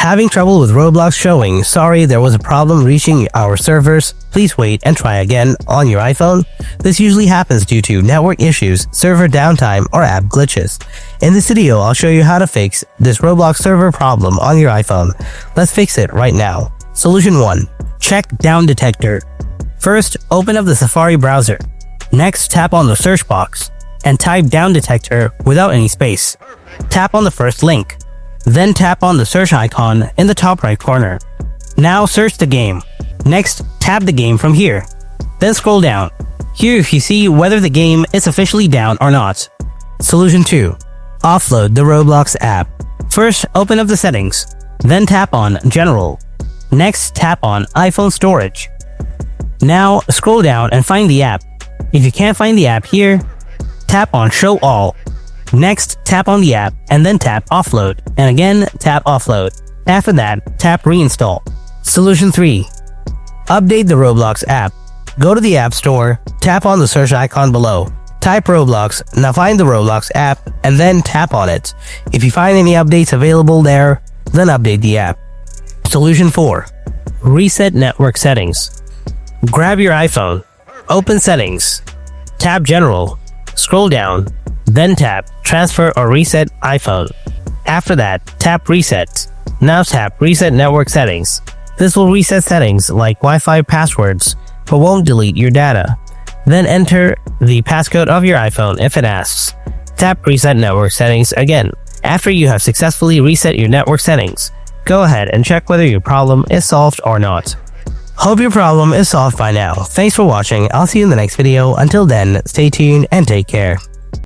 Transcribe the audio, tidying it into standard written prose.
Having trouble with Roblox showing, sorry there was a problem reaching our servers, please wait and try again on your iPhone? This usually happens due to network issues, server downtime, or app glitches. In this video, I'll show you how to fix this Roblox server problem on your iPhone. Let's fix it right now. Solution 1. Check down detector. First, open up the Safari browser. Next, tap on the search box and type down detector without any space. Tap on the first link. Then tap on the search icon in the top right corner. Now search the game. Next, tap the game from here. Then scroll down. Here you see whether the game is officially down or not. Solution 2. Offload the Roblox app. First, open up the settings. Then tap on General. Next, tap on iPhone Storage. Now, scroll down and find the app. If you can't find the app here, tap on Show All. Next, tap on the app and then tap Offload, and again tap Offload. After that, tap Reinstall. Solution 3. Update the Roblox app. Go to the App Store, tap on the search icon below. Type Roblox, now find the Roblox app and then tap on it. If you find any updates available there, then update the app. Solution 4. Reset network settings. Grab your iPhone, open Settings, tap General, scroll down, then tap Transfer or Reset iPhone. After that, tap Reset. Now tap Reset Network Settings. This will reset settings like Wi-Fi passwords, but won't delete your data. Then enter the passcode of your iPhone if it asks. Tap Reset Network Settings again. After you have successfully reset your network settings, go ahead and check whether your problem is solved or not. Hope your problem is solved by now. Thanks for watching. I'll see you in the next video. Until then, stay tuned and take care.